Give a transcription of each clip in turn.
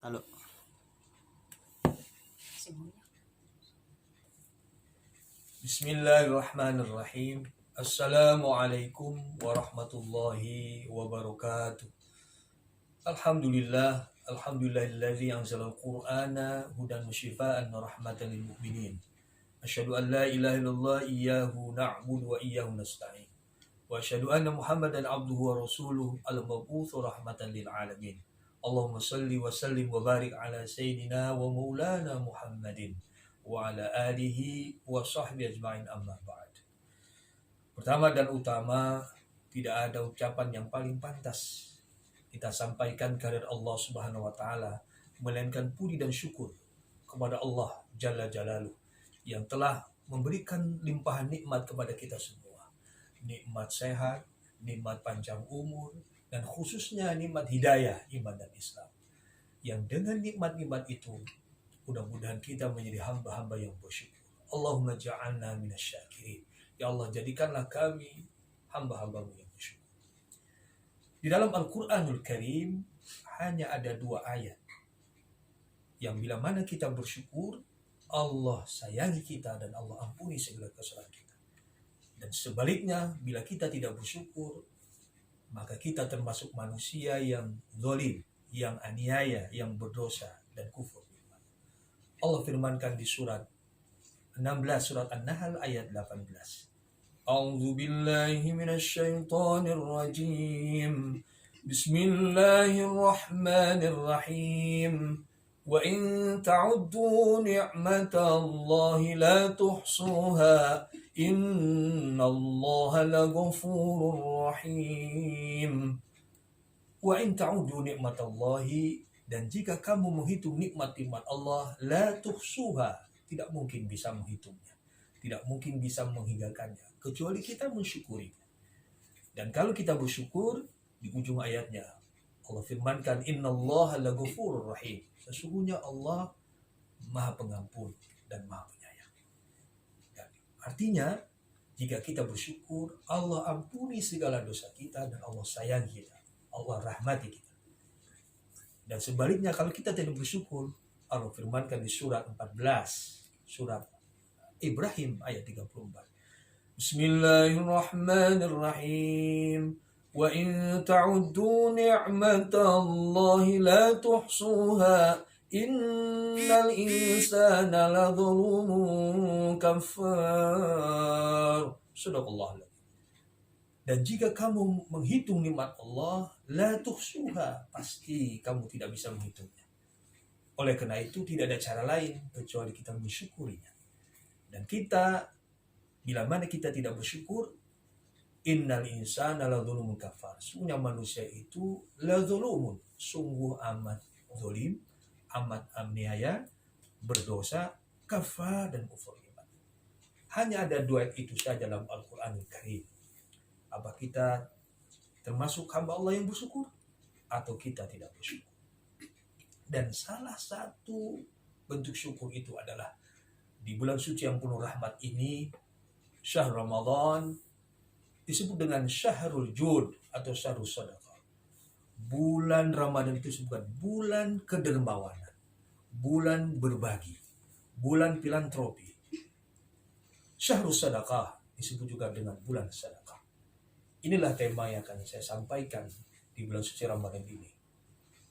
Halo. Bismillahirrahmanirrahim. Assalamualaikum warahmatullahi wabarakatuh. Alhamdulillahilladzi anzalal qur'ana hudan wa shifaa'an wa rahmatan lil mu'minin. Asyhadu an la ilaha illallah iyyahu na'budu wa iyyahu nasta'in. Wa asyhadu anna Muhammadan abduhu wa rasuluhu al-mab'utsu rahmatan lil alamin. Allahumma shalli wa sallim wa barik ala sayyidina wa maulana Muhammadin wa ala alihi wa sahbihi ajma'in, amma ba'd. Pertama dan utama, tidak ada ucapan yang paling pantas kita sampaikan kehadirat Allah Subhanahu wa taala melainkan puji dan syukur kepada Allah Jalla Jalaluh yang telah memberikan limpahan nikmat kepada kita semua. Nikmat sehat, nikmat panjang umur, dan khususnya nikmat hidayah, iman dan Islam. Yang dengan nikmat-nikmat itu mudah-mudahan kita menjadi hamba-hamba yang bersyukur. Allahumma ja'alna minasyakirin. Ya Allah, jadikanlah kami hamba-hambamu yang bersyukur. Di dalam Al-Quranul Karim hanya ada 2 ayat yang bila mana kita bersyukur, Allah sayangi kita dan Allah ampuni segala kesalahan kita. Dan sebaliknya, bila kita tidak bersyukur, maka kita termasuk manusia yang zalim, yang aniaya, yang berdosa dan kufur. Allah firmankan di surat 16, surat An-Nahl ayat 18. A'udzu billahi minasyaitonir rajim. Bismillahirrahmanirrahim. Wa in ta'uddu ni'matallahi la tuhsuha. Innallaha laghafurur rahim. Wa in ta'uddu ni'matallahi, dan jika kamu menghitung nikmat-nikmat Allah, la tuhsuha, tidak mungkin bisa menghitungnya, tidak mungkin bisa menghinggakannya, kecuali kita mensyukuri. Dan kalau kita bersyukur, di ujung ayatnya Allah firmankan, innallaha laghafurur rahim, sesungguhnya Allah maha pengampun dan maha penyayang. Dan artinya, jika kita bersyukur, Allah ampuni segala dosa kita dan Allah sayangi kita, Allah rahmati kita. Dan sebaliknya kalau kita tidak bersyukur, Allah firmankan di surat 14, surat Ibrahim ayat 34. Bismillahirrahmanirrahim. Wa in ta'uddu ni'matallahi la tuhsuha. Innal insana ladzalumun kafar. Sadaqallahu. Dan jika kamu menghitung nikmat Allah, la tuhsuha, pasti kamu tidak bisa menghitungnya. Oleh karena itu tidak ada cara lain kecuali kita mensyukurinya. Dan kita, bila mana kita tidak bersyukur, innal insana ladzalumun kafar, sungguhnya manusia itu ladzalumun, sungguh amat zalim, amat aniaya, berdosa, kafar dan kufur nikmat. Hanya ada 2 ayat itu saja dalam Al-Qur'anul Karim. Apa kita termasuk hamba Allah yang bersyukur atau kita tidak bersyukur? Dan salah satu bentuk syukur itu adalah di bulan suci yang penuh rahmat ini, syahr Ramadan, disebut dengan syahrul jud atau syahrul sadaqah. Bulan Ramadan itu disebut bulan kedermawanan, bulan berbagi, bulan filantropi. Syahrul sadaqah disebut juga dengan bulan sedekah. Inilah tema yang akan saya sampaikan di bulan suci Ramadan ini,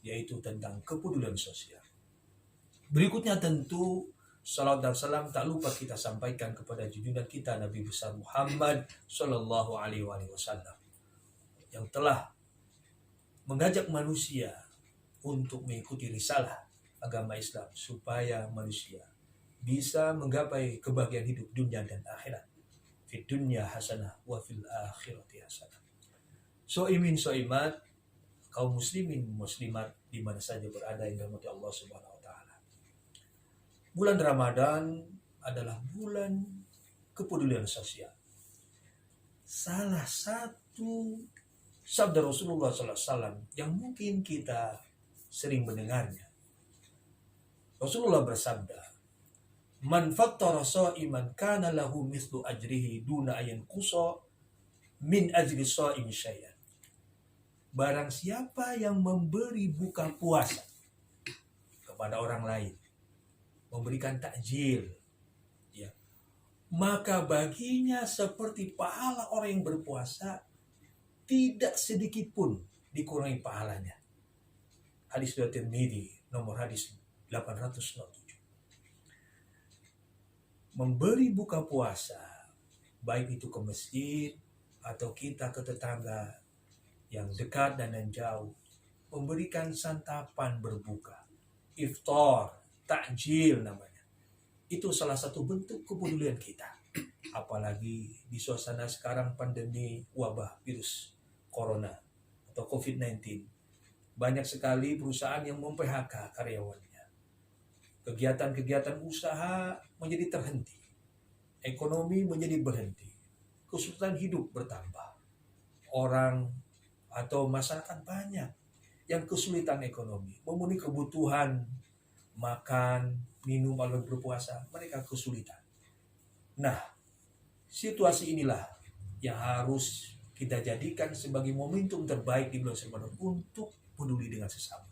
yaitu tentang kepedulian sosial. Berikutnya tentu salat dan salam tak lupa kita sampaikan kepada junjungan kita Nabi besar Muhammad Sallallahu Alaihi Wasallam yang telah mengajak manusia untuk mengikuti risalah agama Islam supaya manusia bisa menggapai kebahagiaan hidup dunia dan akhirat. Fid dunya hasanah wa fil akhirati hasanah. Soimin soimat, kaum muslimin muslimat di mana saja berada yang dirahmati Allah Subhanahu wa taala. Bulan Ramadan adalah bulan kepedulian sosial. Salah satu sabda Rasulullah sallallahu alaihi wasallam yang mungkin kita sering mendengarnya. Rasulullah bersabda, man fattara sha'iman kana lahu mithlu ajrihi duna ayan qusa min ajri sha'imi syai'an. Barang siapa yang memberi buka puasa kepada orang lain, memberikan takjil, ya, maka baginya seperti pahala orang yang berpuasa, tidak sedikit pun dikurangi pahalanya. Hadis riwayat Tirmidzi, nomor hadis 807. Memberi buka puasa, baik itu ke masjid atau kita ke tetangga yang dekat dan yang jauh, memberikan santapan berbuka, iftar, takjil namanya. Itu salah satu bentuk kepedulian kita. Apalagi di suasana sekarang pandemi wabah virus corona atau COVID-19. Banyak sekali perusahaan yang mem-PHK karyawannya. Kegiatan-kegiatan usaha menjadi terhenti. Ekonomi menjadi berhenti. Kesulitan hidup bertambah. Orang atau masyarakat banyak yang kesulitan ekonomi, memenuhi kebutuhan makan, minum, kalau berpuasa, mereka kesulitan. Nah, situasi inilah yang harus kita jadikan sebagai momentum terbaik di bulan Ramadan untuk peduli dengan sesama.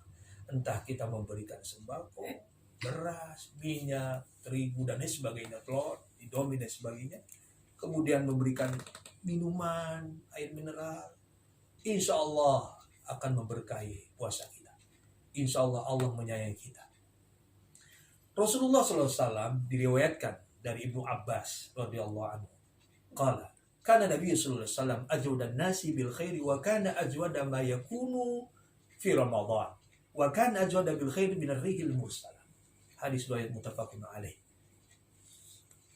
Entah kita memberikan sembako, beras, minyak, terigu, dan lain sebagainya, telur, indomie, dan sebagainya. Kemudian memberikan minuman, air mineral. Insya Allah akan memberkahi puasa kita. Insya Allah Allah menyayangi kita. Rasulullah SAW diriwayatkan dari Ibnu Abbas radhiyallahu anhu. Qala, kana Nabi sallallahu alaihi wasallam ajwadan nasi bil khairi wa kana ajwada ma yakunu fi Ramadan. Wa kana ajwada bil khairi min ar-rihil mursalah. Hadis riwayat muttafaqun alaih.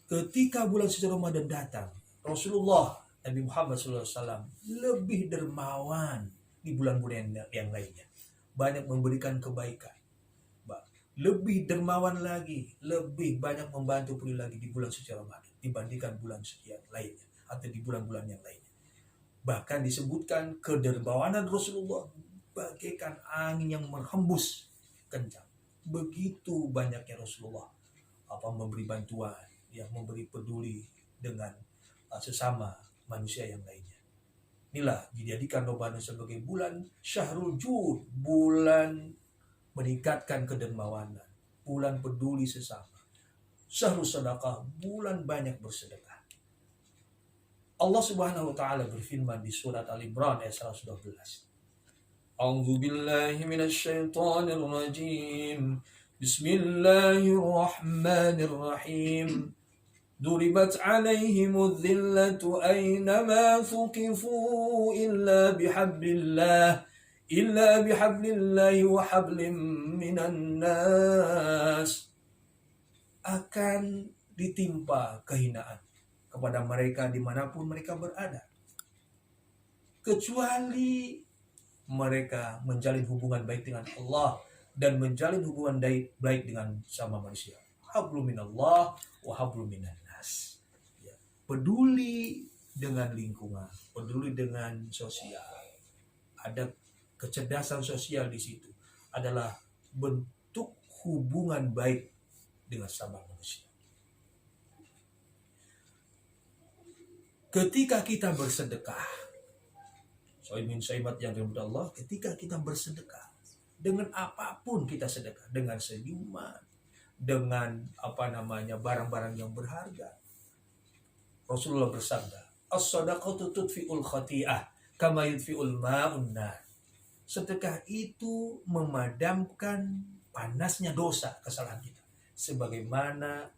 Ketika bulan suci Ramadan datang, Rasulullah Nabi Muhammad SAW lebih dermawan di bulan-bulan yang lainnya. Banyak memberikan kebaikan. Lebih dermawan lagi, lebih banyak membantu peduli lagi di bulan suci Ramadan dibandingkan bulan suci yang lainnya atau di bulan-bulan yang lainnya. Bahkan disebutkan kedermawanan Rasulullah bagaikan angin yang menghembus kencang. Begitu banyaknya Rasulullah memberi bantuan, yang memberi peduli dengan sesama manusia yang lainnya. Inilah dijadikan Ramadan sebagai bulan Syahrul Jud, bulan meningkatkan kedermawanan, bulan peduli sesama. Syahrul Sadaqah, bulan banyak bersedekah. Allah Subhanahu wa taala berfirman di surat Al-Imran ayat 112. A'udzu billahi minasy syaithanir rajim. Bismillahirrahmanirrahim. Duribat 'alaihimudz dhillatu aynama thuqifu illa bihablillahi wa hablim minan nas. Akan ditimpa kehinaan kepada mereka dimanapun mereka berada, kecuali mereka menjalin hubungan baik dengan Allah dan menjalin hubungan baik dengan sama manusia. Hablum minallah wa hablum minan nas. Ya. Peduli dengan lingkungan, peduli dengan sosial. Ada kecerdasan sosial di situ, adalah bentuk hubungan baik dengan sama manusia. Ketika kita bersedekah, soibat yang dirahmati Allah, ketika kita bersedekah dengan apapun kita sedekah, dengan senyuman, dengan barang-barang yang berharga. Rasulullah bersabda, as-sadaqatu tudfi'ul khati'ah kama yudfi'ul ma'un nar. Sedekah itu memadamkan panasnya dosa, kesalahan kita, sebagaimana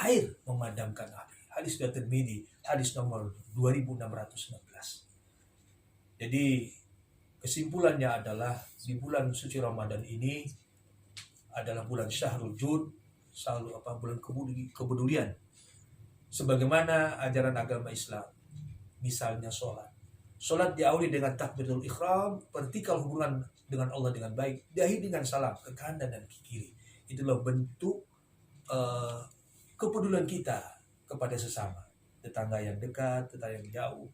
air memadamkan api. Hadis riwayat Tirmidzi, hadis nomor 2616. Jadi kesimpulannya adalah di bulan suci Ramadan ini adalah bulan Syahrul Jud, bulan kepedulian. Sebagaimana ajaran agama Islam, misalnya sholat diawali dengan takbiratul ihram, vertikal hubungan dengan Allah dengan baik, diakhiri dengan salam ke kanan dan ke kiri. Itulah bentuk kepedulian kita kepada sesama, tetangga yang dekat, tetangga yang jauh.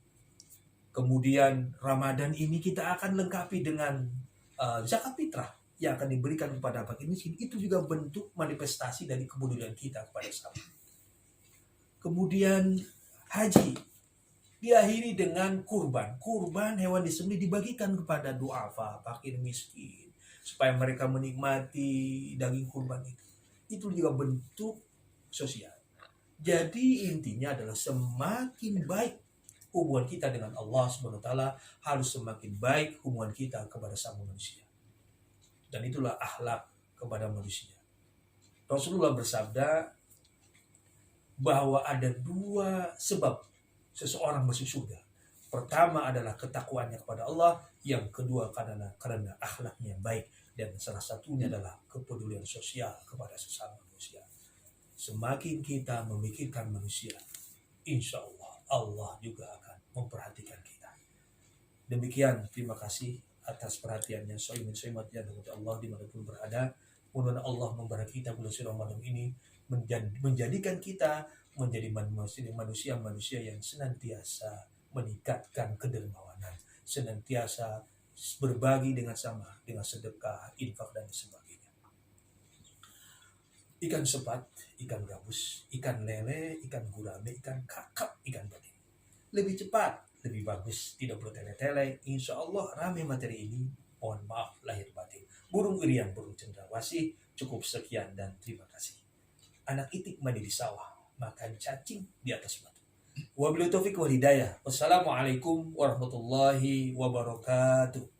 Kemudian Ramadan ini kita akan lengkapi dengan zakat fitrah yang akan diberikan kepada fakir miskin. Itu juga bentuk manifestasi dari kepedulian kita kepada sesama. Kemudian haji diakhiri dengan kurban hewan disembelih dibagikan kepada duafa, fakir miskin, supaya mereka menikmati daging kurban itu. Itu juga bentuk sosial. Jadi intinya adalah semakin baik hubungan kita dengan Allah Subhanahu wa taala, harus semakin baik hubungan kita kepada sama manusia. Dan itulah akhlak kepada manusia. Rasulullah bersabda bahwa ada 2 sebab seseorang masuk surga. Pertama adalah ketakwaannya kepada Allah, yang kedua karena akhlaknya yang baik, dan salah satunya adalah kepedulian sosial kepada sesama manusia. Semakin kita memikirkan manusia, insya Allah Allah juga akan memperhatikan kita. Demikian, terima kasih atas perhatiannya. Soimin-soimat yang dirahmati Allah dimanapun berada. Mudah-mudahan Allah memberkati kita bulan suci Ramadan ini, menjadikan kita menjadi manusia-manusia yang senantiasa meningkatkan kedermawanan, senantiasa berbagi dengan sama, dengan sedekah, infak, dan sebagainya. Ikan sepat, ikan gabus, ikan lele, ikan gurame, ikan kakap, ikan batin. Lebih cepat, lebih bagus, tidak perlu tele-tele. Insya Allah rame materi ini. Mohon maaf lahir batin. Burung irian, burung cendrawasih. Cukup sekian dan terima kasih. Anak itik mandi di sawah, makan cacing di atas batu. Wabillahi taufiq wal hidayah. Wassalamualaikum warahmatullahi wabarakatuh.